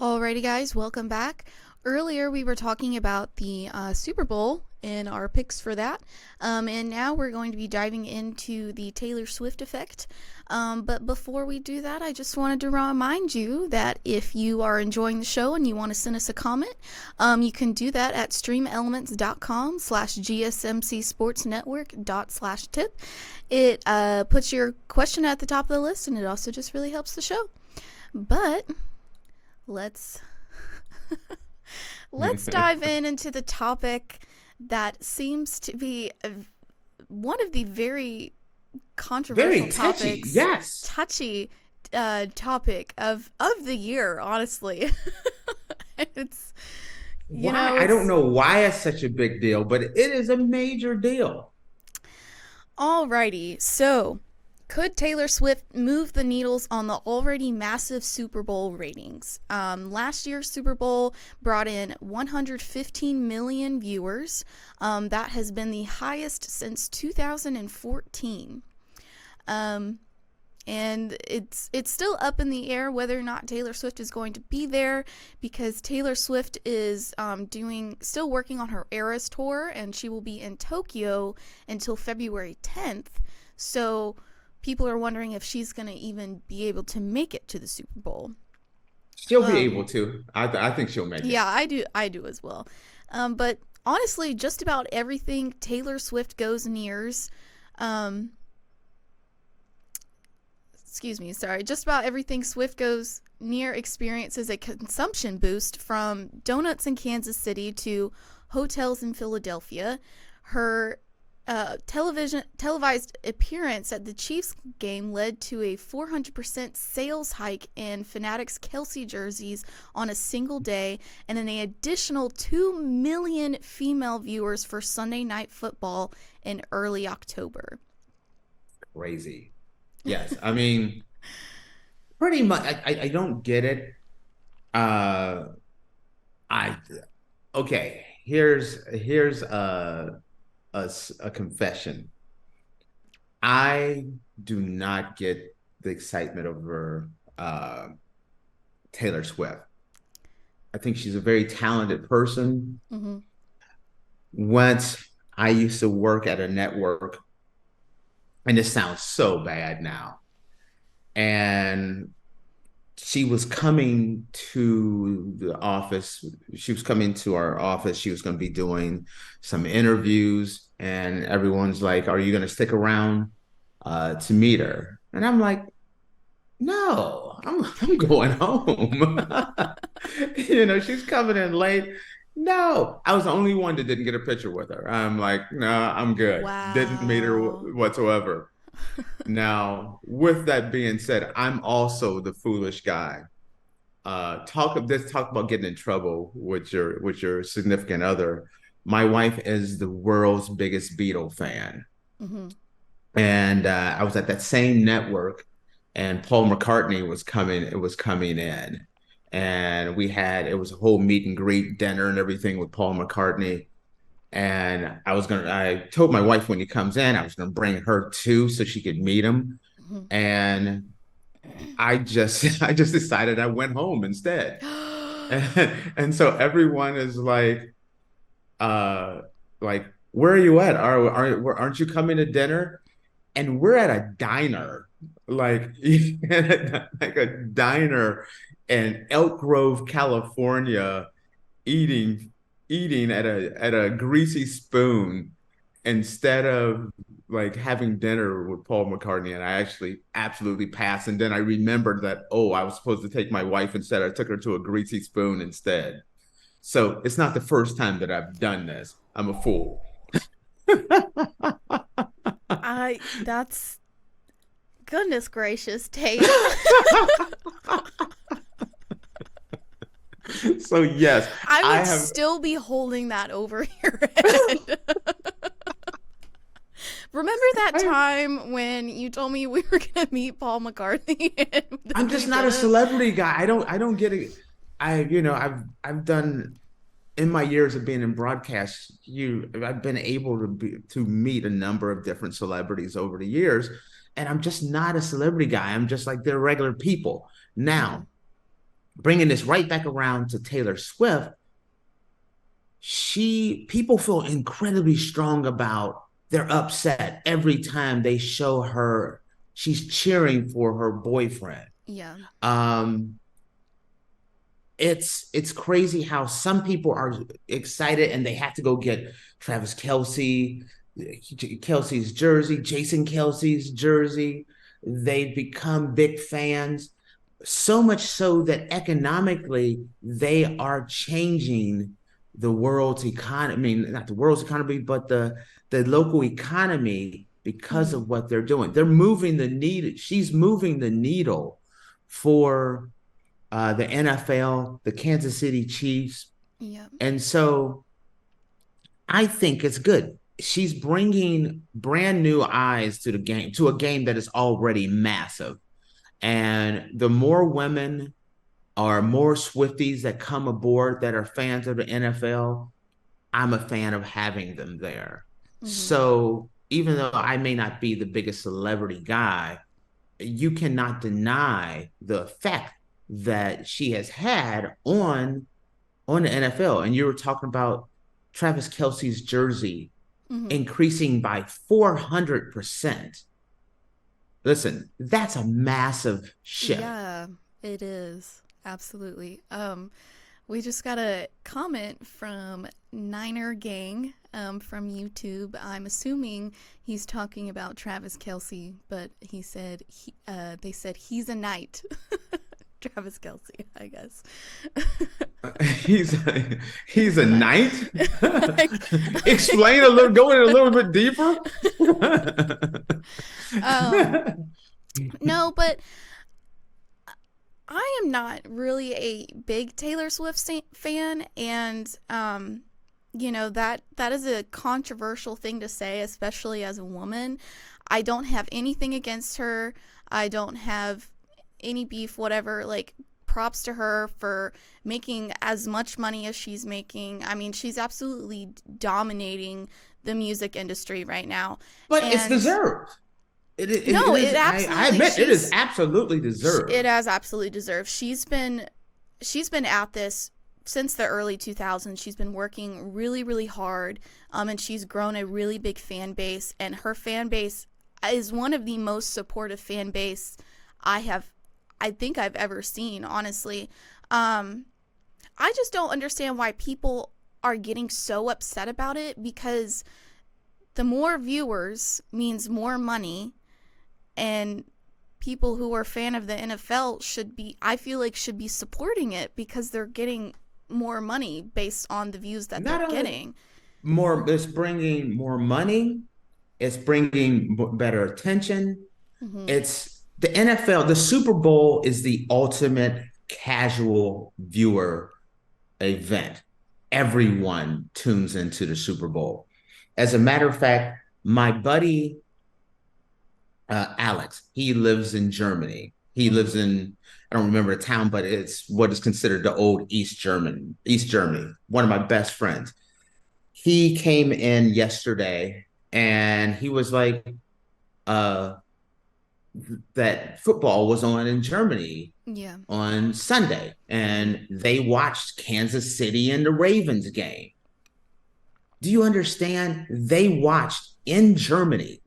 Alrighty, guys, welcome back. Earlier, we were talking about the Super Bowl and our picks for that, and now we're going to be diving into the Taylor Swift effect. But before we do that, I just wanted to remind you that if you are enjoying the show and you want to send us a comment, you can do that at streamelements.com/gsmcsportsnetwork./tip. It puts your question at the top of the list, and it also just really helps the show. But let's dive into the topic that seems to be one of the very controversial topics, touchy topic of the year, honestly. It's I don't know why it's such a big deal, but it is a major deal. Alrighty, so could Taylor Swift move the needles on the already massive Super Bowl ratings? Last year's Super Bowl brought in 115 million viewers. That has been the highest since 2014. And it's still up in the air whether or not Taylor Swift is going to be there, because Taylor Swift is still working on her Eras tour, and she will be in Tokyo until February 10th. So people are wondering if she's going to even be able to make it to the Super Bowl. She'll be able to. I think she'll make it. Yeah, I do as well. But honestly, just about everything Taylor Swift goes nears, just about everything Swift goes near experiences a consumption boost, from donuts in Kansas City to hotels in Philadelphia. Her televised appearance at the Chiefs game led to a 400% sales hike in Fanatics Kelsey jerseys on a single day, and an additional 2 million female viewers for Sunday Night Football in early October. Crazy. Yes, I mean, pretty much. I don't get it. Okay. Here's a confession. I do not get the excitement over Taylor Swift. I think she's a very talented person. Mm-hmm. Once I used to work at a network, and this sounds so bad now, and she was coming to the office. She was coming to our office. She was going to be doing some interviews, and everyone's like, "Are you going to stick around to meet her?" And I'm like, "No, I'm going home." She's coming in late. No, I was the only one that didn't get a picture with her. I'm like, "No, I'm good." Didn't meet her Wow. whatsoever. Now, with that being said, I'm also the foolish guy. Talk about getting in trouble with your significant other. My wife is the world's biggest Beatle fan, Mm-hmm. and I was at that same network, and Paul McCartney was coming. It was coming in, and it was a whole meet and greet dinner and everything with Paul McCartney. And I told my wife when he comes in, I was gonna bring her too so she could meet him. Mm-hmm. And I just decided I went home instead. And so everyone is uh, like, where are you at? Aren't you coming to dinner? And we're at a diner, like like a diner in Elk Grove, California, eating at a greasy spoon instead of like having dinner with Paul McCartney. And I actually absolutely passed. And then I remembered that, oh, I was supposed to take my wife instead. I took her to a greasy spoon instead. So it's not the first time that I've done this. I'm a fool. That's goodness gracious, Tate. So yes, I would still be holding that over your head. Remember that time when you told me we were gonna meet Paul McCartney? I'm just not a celebrity guy. I don't get it. I've done, in my years of being in broadcast, I've been able to meet a number of different celebrities over the years, and I'm just not a celebrity guy. I'm just like, they're regular people. Now, bringing this right back around to Taylor Swift, people feel incredibly strong about, they're upset every time they show her she's cheering for her boyfriend. Yeah. Um, it's crazy how some people are excited and they have to go get Travis Kelsey's jersey, Jason Kelsey's jersey. They become big fans, so much so that economically they are changing the world's economy. I mean, not the world's economy, but the local economy because Mm-hmm. of what they're doing. They're moving the needle. She's moving the needle for the NFL, the Kansas City Chiefs. Yeah. And so I think it's good. She's bringing brand new eyes to the game, to a game that is already massive. And the more women or more Swifties that come aboard that are fans of the NFL, I'm a fan of having them there. Mm-hmm. So even though I may not be the biggest celebrity guy, you cannot deny the effect that she has had on the NFL. And you were talking about Travis Kelsey's jersey Mm-hmm. increasing by 400%. Listen, that's a massive shift. Yeah, it is. Absolutely. We just got a comment from Niner Gang from YouTube. I'm assuming he's talking about Travis Kelsey, but they said he's a knight. Travis Kelsey, I guess. he's he's a knight. Like, Explain a little, go in a little bit deeper. no, but I am not really a big Taylor Swift fan, and that is a controversial thing to say, especially as a woman. I don't have anything against her. I don't have any beef, whatever. Like, props to her for making as much money as she's making. I mean, she's absolutely dominating the music industry right now. But it's And deserved. no, it is. it absolutely. I admit it is absolutely deserved. It has absolutely deserved. She's been at this since the early 2000s. She's been working really, really hard, and she's grown a really big fan base. And her fan base is one of the most supportive fan base I think I've ever seen. Honestly, I just don't understand why people are getting so upset about it, because the more viewers means more money, and people who are a fan of the NFL I feel like should be supporting it, because they're getting more money based on the views that Not they're only getting. it's bringing more money, it's bringing better attention. Mm-hmm. It's the NFL, the Super Bowl is the ultimate casual viewer event. Everyone tunes into the Super Bowl. As a matter of fact, my buddy Alex, he lives in Germany. He Mm-hmm. lives in, I don't remember the town, but it's what is considered the old East Germany. One of my best friends. He came in yesterday and he was like, uh, that football was on in Germany Yeah. on Sunday, Mm-hmm. and they watched Kansas City and the Ravens game. Do you understand? They watched in Germany,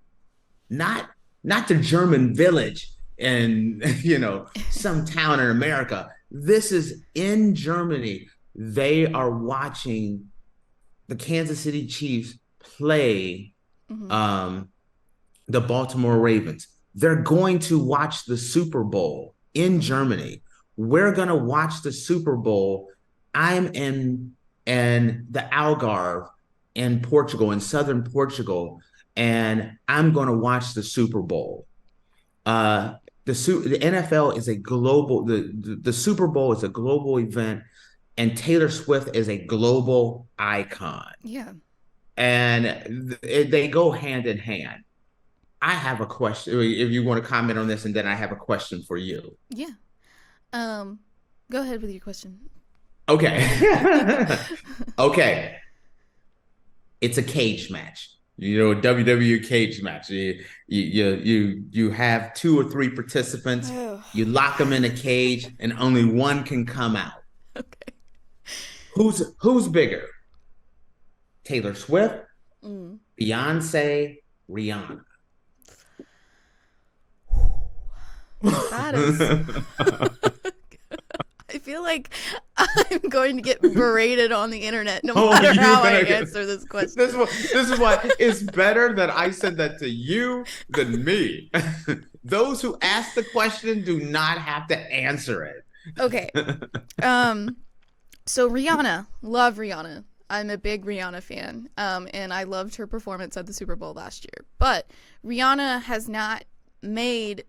not not the German village in some town in America. This is in Germany. They are watching the Kansas City Chiefs play Mm-hmm. um, the Baltimore Ravens. They're going to watch the Super Bowl in Mm-hmm. Germany. We're going to watch the Super Bowl. I'm in the Algarve in Portugal, in southern Portugal, and I'm going to watch the Super Bowl. Uh, the NFL is a global. The Super Bowl is a global event, and Taylor Swift is a global icon, Yeah. and they go hand in hand. I have a question. If you want to comment on this, and then I have a question for you. Yeah. Um, Go ahead with your question. Okay. Okay. It's a cage match. A WWE cage match. You have two or three participants. Oh, You lock them in a cage, and only one can come out. okay. Who's bigger? Taylor Swift, Mm. Beyonce, Rihanna. That is. I feel like I'm going to get berated on the internet no matter how I answer this question. This is why it's better that I send that to you than me. Those who ask the question do not have to answer it. Okay. So Rihanna, love Rihanna. I'm a big Rihanna fan. And I loved her performance at the Super Bowl last year. But Rihanna has not made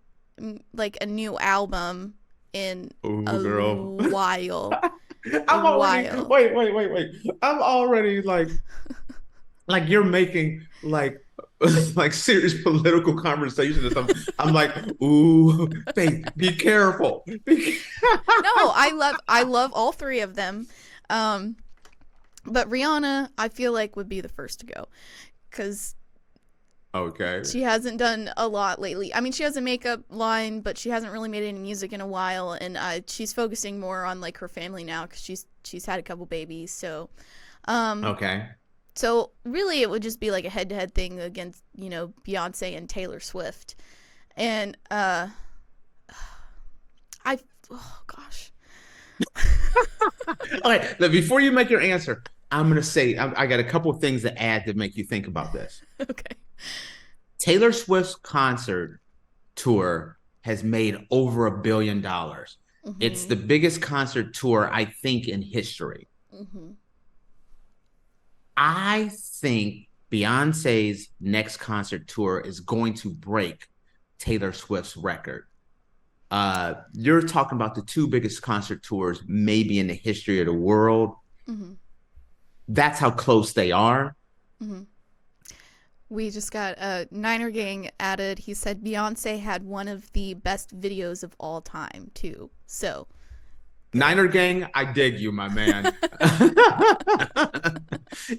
like a new album in a while. I'm already wait. I'm already like you're making like serious political conversation or something. I'm like, ooh, Faith, be careful. No, I love all three of them. But Rihanna, I feel like would be the first to go because Okay. she hasn't done a lot lately. I mean, she has a makeup line, but she hasn't really made any music in a while, and she's focusing more on like her family now because she's had a couple babies. So, Okay. so really, it would just be like a head-to-head thing against Beyonce and Taylor Swift, and oh gosh. All right. Before you make your answer, I'm gonna say I got a couple of things to add to make you think about this. Okay. Taylor Swift's concert tour has made over $1 billion. It's the biggest concert tour, I think, in history. Mm-hmm. I think Beyonce's next concert tour is going to break Taylor Swift's record. You're talking about the two biggest concert tours maybe in the history of the world. Mm-hmm. That's how close they are. Mm-hmm. We just got a Niner Gang added. He said Beyonce had one of the best videos of all time, too. So, Niner Gang, I dig you, my man.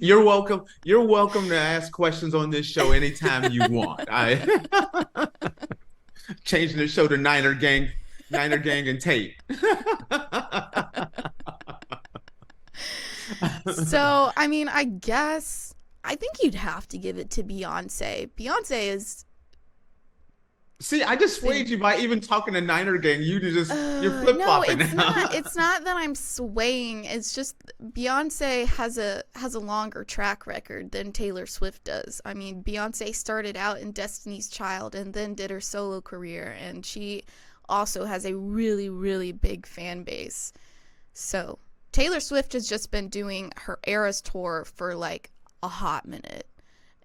You're welcome. You're welcome to ask questions on this show anytime you want. I changing the show to Niner Gang and Tate. So, I mean, I think you'd have to give it to Beyonce. Beyonce is. See, I just swayed you by even talking to Niner Gang. You're flip flopping. No, it's not. It's not that I'm swaying. It's just Beyonce has a longer track record than Taylor Swift does. I mean, Beyonce started out in Destiny's Child and then did her solo career, and she also has a really, really big fan base. So Taylor Swift has just been doing her Eras tour for like a hot minute,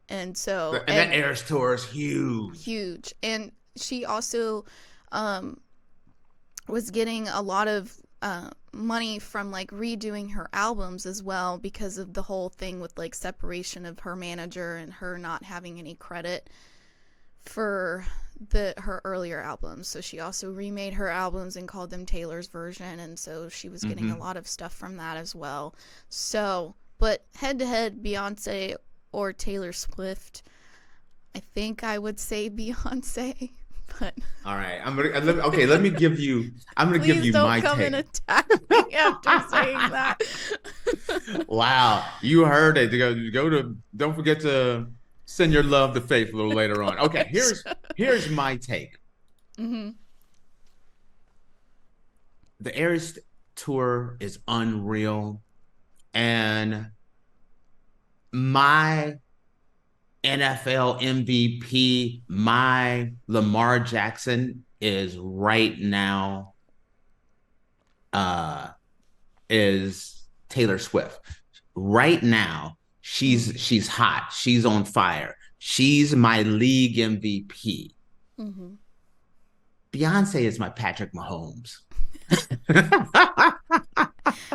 and that Eras tour is huge, and she also was getting a lot of money from like redoing her albums as well because of the whole thing with like separation of her manager and her not having any credit for her earlier albums. So she also remade her albums and called them Taylor's version, and so she was getting a lot of stuff from that as well. So, but head to head, Beyonce or Taylor Swift, I think I would say Beyonce. But all right, let me give you. I'm gonna give you my take. Please don't come and attack me after saying that. Wow, you heard it. Don't forget to send your love to Faith a little later on. Okay, here's my take. Mm-hmm. The Eras tour is unreal, and my NFL MVP, my Lamar Jackson is right now is Taylor Swift. Right now, she's hot. She's on fire. She's my league MVP. Mm-hmm. Beyonce is my Patrick Mahomes.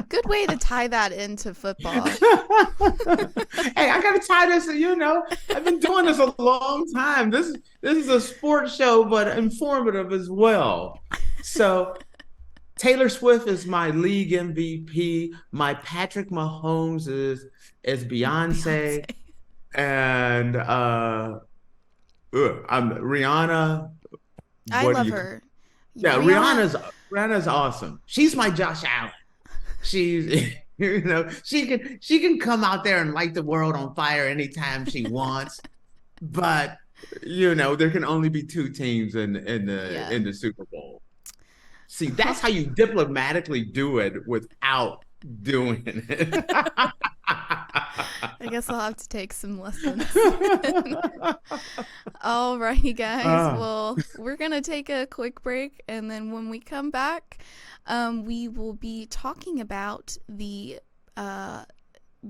Good way to tie that into football. Hey, I gotta tie this. I've been doing this a long time. This is a sports show, but informative as well. So, Taylor Swift is my league MVP. My Patrick Mahomes is Beyonce. And Rihanna, I what do love you her. yeah, Rihanna. Rihanna's awesome. She's my Josh Allen. She's she can come out there and light the world on fire anytime she wants, but there can only be two teams Yeah. in the Super Bowl. See, that's how you diplomatically do it without doing it. I guess I'll have to take some lessons. Alrighty, guys. Ah, Well, we're going to take a quick break, and then when we come back, we will be talking about the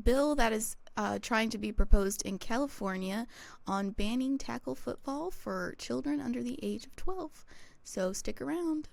bill that is trying to be proposed in California on banning tackle football for children under the age of 12. So stick around.